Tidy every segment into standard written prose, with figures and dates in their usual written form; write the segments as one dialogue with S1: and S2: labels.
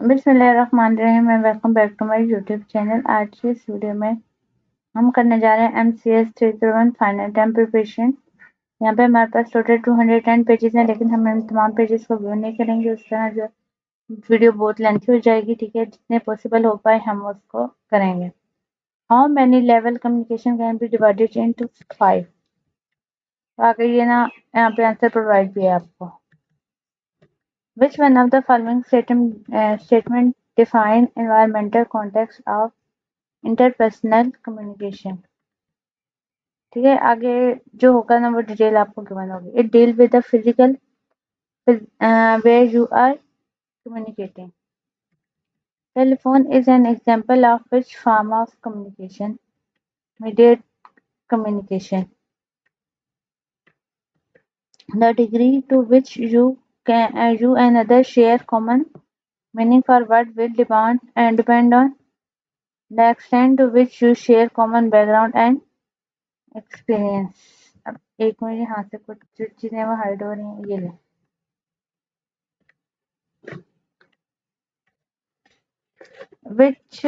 S1: बिस्मिल्लाहिर्रहमानिर्रहीम and welcome back to my YouTube channel. आज की इस वीडियो में हम करने जा रहे हैं MCS 301 फाइनल टाइम प्रिपरेशन। यहाँ पे हमारे पास टोटल 210 पेजेस हैं, लेकिन हम इन तमाम पेजेस को व्यू नहीं करेंगे। उस तरह जो वीडियो बहुत लेंथी हो जाएगी, ठीक है। जितने पॉसिबल हो पाए हम उसको करेंगे। How many level communication can be divided into 5। आगे ये ना यहाँ पे आंसर प्रोवाइड भी है आपको। Which one of the following statement define environmental context of interpersonal communication? ठीक है, आगे जो होगा ना वो डिटेल आपको गिवन होगी। It deal with the physical where you are communicating. Telephone is an example of which form of communication? Mediate communication. The degree to which you and others share common meaning for what will depend on the extent to which you share common background and experience. अब एक मेरे हाथ से कुछ जो चीजें वो hide हो रही हैं, ये ले। Which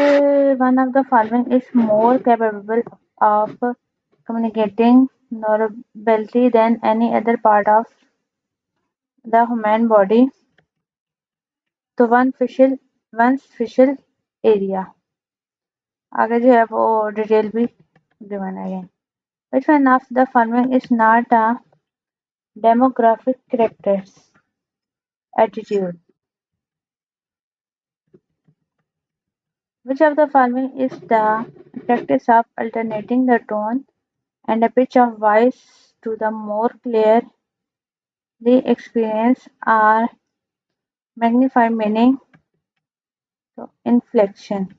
S1: one of the following is more capable of communicating non-verbally than any other part of the human body? तो one's facial area। आगे जो है वो डिटेल भी गिवन है। Which one of the following is not a demographic characters? Attitude. Which of the following is the practice of alternating the tone and a pitch of voice to the more clearly experience or magnify meaning? So, inflection.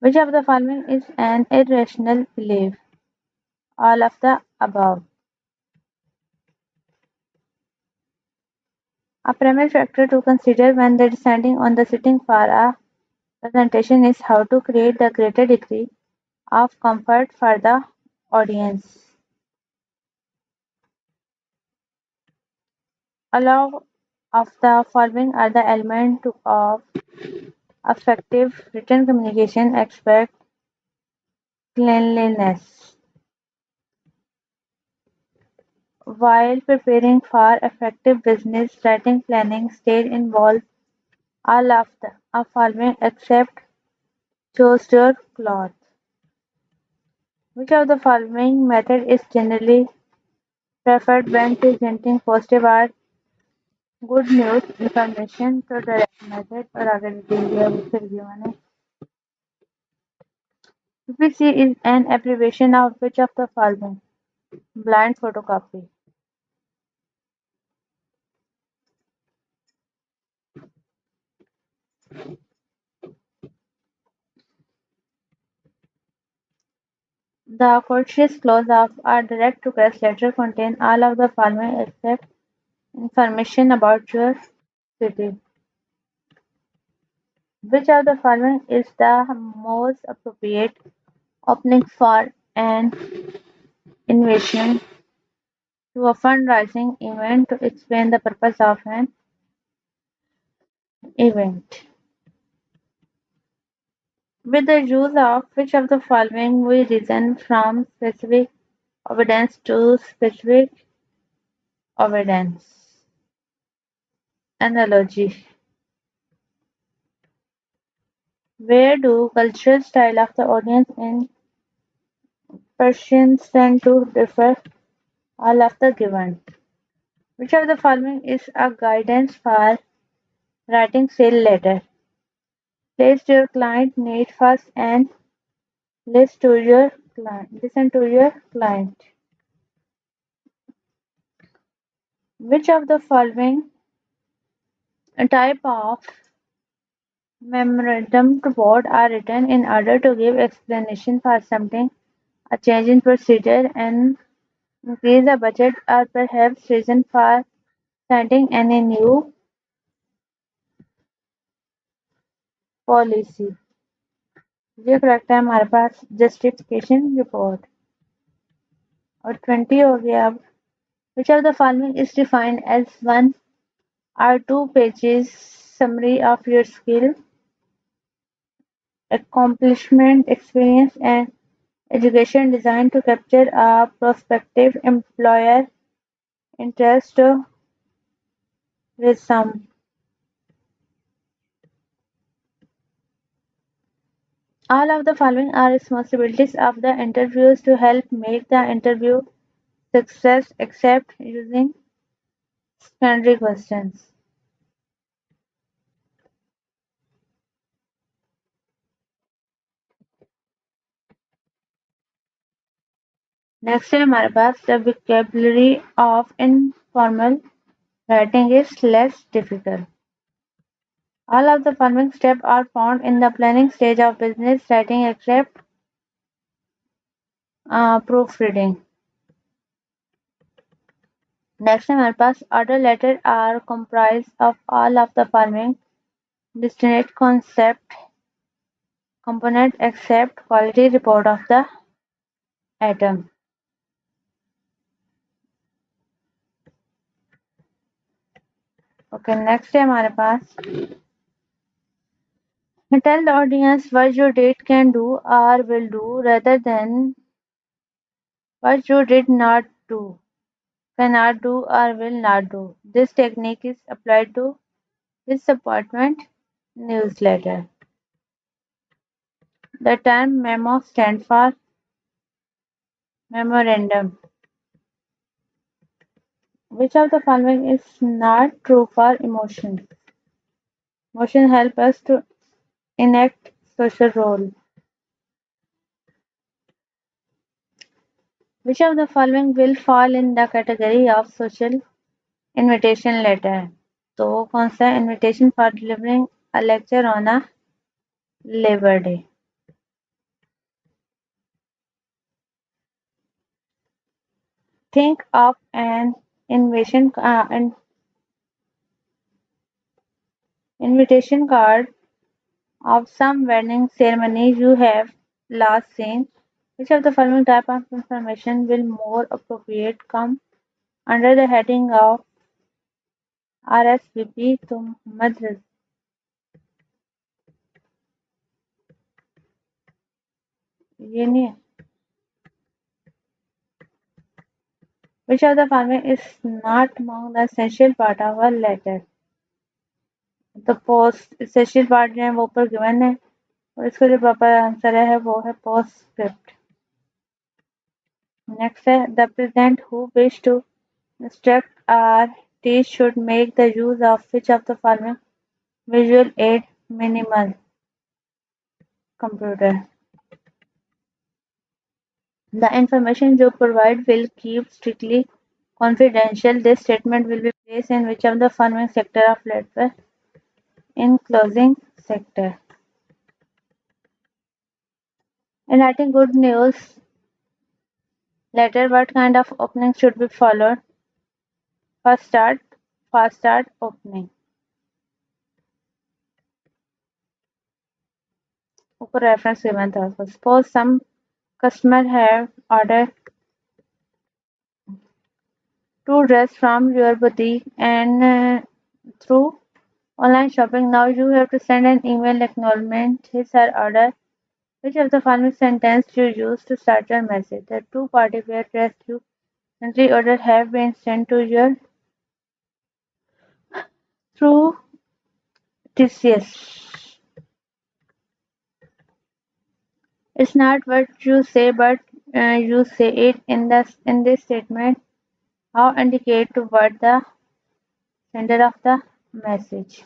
S1: Which of the following is an irrational belief? All of the above. A primary factor to consider when deciding on the setting for a presentation is how to create the greater degree of comfort for the audience. All of the following are the elements of effective written communication. Expect cleanliness. While preparing for effective business writing planning stage involve all of the following except choose your cloth. Which of the following method is generally preferred when presenting positive or good news information? तो direct method और आगे detail दिया है उससे given है। PPC is an abbreviation of which of the following? Blind photocopy. The courteous clause of a direct request letter contain all of the following except information about your city. Which of the following is the most appropriate opening for an invitation to a fundraising event to explain the purpose of an event? With the use of which of the following we reason from specific evidence to specific evidence? Analogy. Where do cultural style of the audience in Persians tend to differ? All of the given. Which of the following is a guidance for writing sale letter? Place your client need first and listen to your client. Which of the following type of memorandum to board are written in order to give explanation for something, a change in procedure, and increase the budget, or perhaps reason for starting any new policy? ये correct है हमारे पास justification report. और 20 हो गया अब। Which of the following is defined as one are 2 pages summary of your skill, accomplishment, experience, and education designed to capture a prospective employer interest with some. All of the following are responsibilities of the interviewers to help make the interview success except using secondary questions. Next है हमारे पास the vocabulary of informal writing is less difficult. All of the following steps are found in the planning stage of business writing except proofreading. Next है हमारे पास order letter are comprised of all of the following distinct concept component except quality report of the atom. Okay, next है हमारे पास tell the audience what you did, can do, or will do rather than what you did not do, cannot do, or will not do. This technique is applied to disappointment newsletter. The term memo stands for memorandum. Which of the following is not true for emotions? Emotions help us to enact social role. Which of the following will fall in the category of social invitation letter? तो कौन सा invitation for delivering a lecture on a Labor Day? Think of an invitation card of some wedding ceremony you have last seen. Which of the following type of information will more appropriate come under the heading of RSVP to Muhammad ये नहीं है. Which of the following is not among the essential part of a letter? तो post essential part जो है वो ऊपर given है और इसका जो प्रॉपर आंसर है वो है पोस्टस्क्रिप्ट. नेक्स्ट है the present who wish to instruct or teach should make the use of which of the following visual aid minimal computer. The information you provide will keep strictly confidential. This statement will be placed in which of the following sector of letter in closing sector. In writing good news letter, what kind of opening should be followed? First start, fast start, opening. ऊपर reference given था. Suppose some customer have ordered 2 dresses from your boutique and through online shopping. Now you have to send an email acknowledgement his or her order. Which of the following sentence you use to start your message? The 2 party wear dress you recently ordered have been sent to your through TCS. It's not what you say, but you say it in this statement. How indicate to what the sender of the message.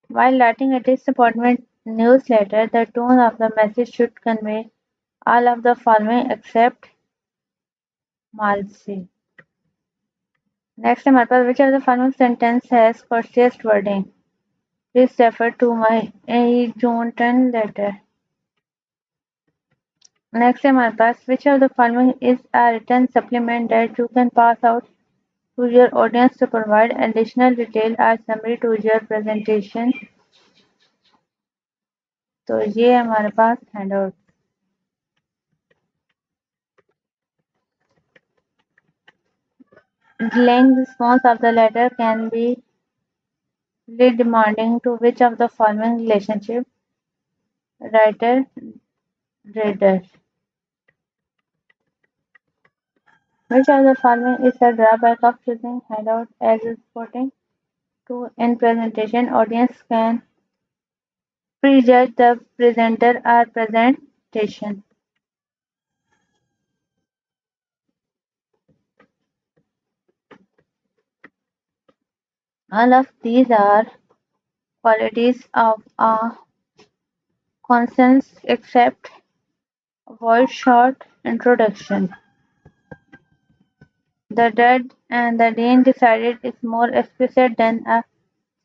S1: While writing a disappointment newsletter, the tone of the message should convey all of the following except Malsi. Next हमारे पास which of the following sentence has cautious wording? Please refer to my Johnson letter. Next हमारे पास which of the following is a written supplement that you can pass out to your audience to provide additional detail or summary to your presentation? तो ये है हमारे पास handout. Delaying response of the letter can be really demanding. To which of the following relationship writer reader? Which of the following is a drawback of choosing handout as reporting to in presentation? Audience can prejudge the presenter or presentation. All of these are qualities of a conscience except avoid short introduction. The dead and the dean decided is more explicit than a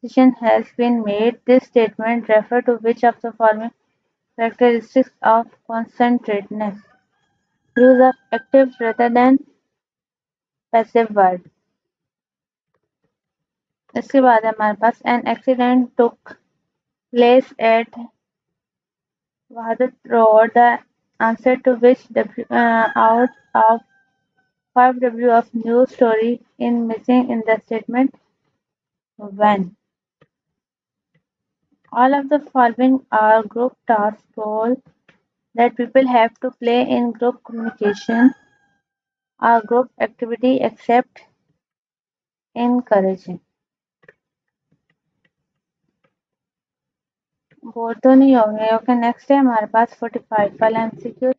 S1: decision has been made. This statement refers to which of the following characteristics of concentrateness? Use of active rather than passive verb. इसके बाद है हमारे पास an accident took place at Wahadat Road. The answer to which out of 5W of news story in missing in the statement when. All of the following are group task roles that people have to play in group communication or group activity except encouraging. वो तो नहीं होंगे. Okay next है हमारे पास 45 वाला MCQ.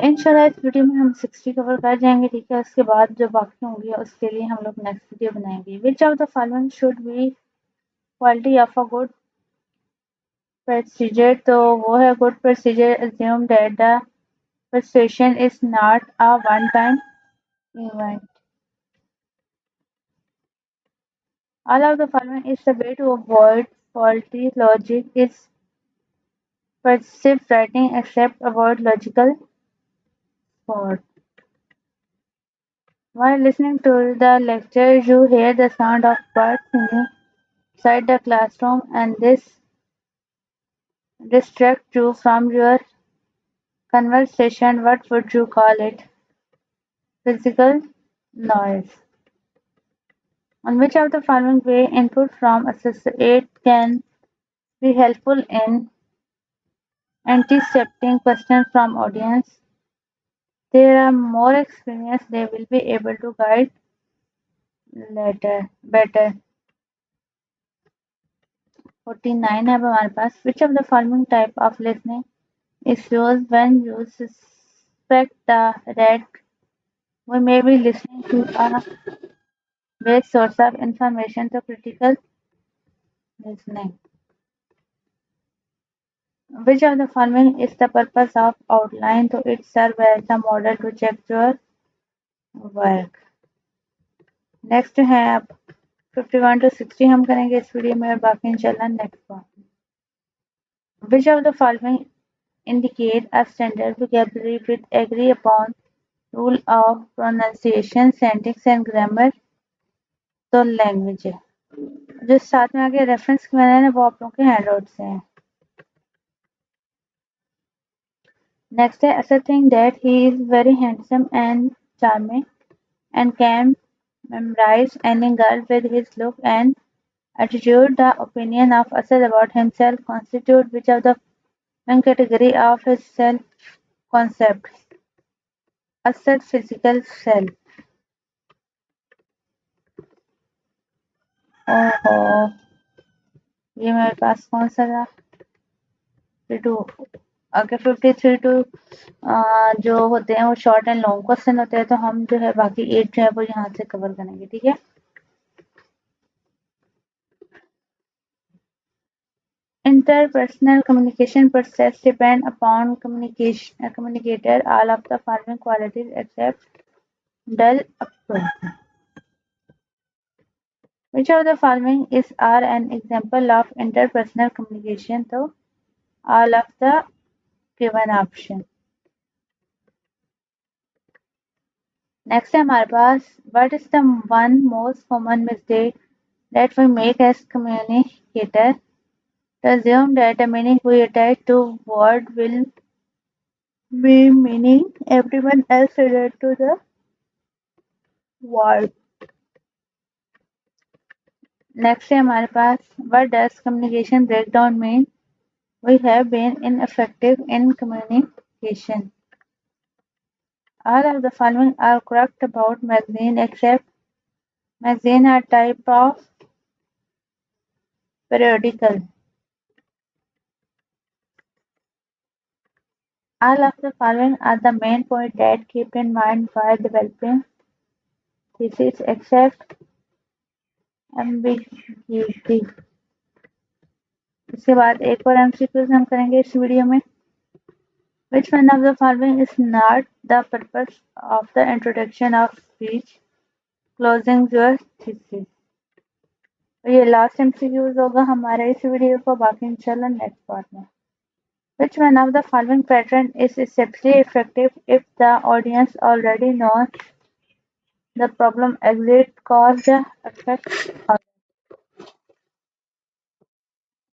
S1: इंशाल्लाह इस video में हम 60 कवर कर जाएंगे. ठीक है, उसके बाद जो बाकी होंगी उसके लिए हम लोग नेक्स्ट वीडियो बनाएंगे. Which of the following should be quality of a good procedure? तो वो है good procedure assume that the persuasion is not a one time event. All of the following is the way to avoid faulty logic is perceived writing except avoid logical fault. While listening to the lecture, you hear the sound of birds singing outside the classroom and this distracts you from your conversation. What would you call it? Physical noise. On which of the following way input from associate can be helpful in anticipating questions from audience? They are more experienced, they will be able to guide better. 49 है अब हमारे पास. Which of the following type of listening is used when you suspect that we may be listening to a base source of information? So critical listening. Which of the following is the purpose of outline? So it serves as a model to check your work. Next है आप 51 to 60 हम करेंगे इस video में और बाकी इंशाल्लाह next bar. Which of the following indicate a standard vocabulary with agree upon rule of pronunciation, syntax and grammar? तो लैंग्वेज है. जो साथ में आगे रेफरेंस मैंने ना वो आप लोगों के हैंडआउट से है. नेक्स्ट है ऐसा thing that he is very handsome and charming and can memorize any girl with his look and attitude. The opinion of Asad about himself constitute which of the one category of his self-concept? Asad physical self. ओहो, ये मेरे पास कौन सा था? 52. Okay 53 to जो होते हैं वो शॉर्ट एंड लॉन्ग क्वेश्चन होते हैं, तो हम जो है बाकी 8 जो है वो यहाँ से कवर करेंगे. ठीक है. Interpersonal communication process depend upon communicator all of the following qualities except dull approach. Which of the following is are an example of interpersonal communication? So all of the given option. Next है हमारे पास what is the one most common mistake that we make as communicator? To assume that the meaning we attach to word will be meaning everyone else related to the word. Next है हमारे पास what does communication breakdown mean? We have been ineffective in communication. All of the following are correct about magazine except magazine are type of periodical. All of the following are the main point that keep in mind while developing thesis except ambiguity. इसके बाद एक और MCQs हम करेंगे इस video में। Which one of the following is not the purpose of the introduction of speech closing your thesis? तो ये लास्ट एमसीक्यूज होगा हमारे इस वीडियो को, बाकी इंशाल्लाह नेक्स्ट पार्ट में। Which one of the following pattern is especially effective if the audience already knows the problem exists, cause, effect, or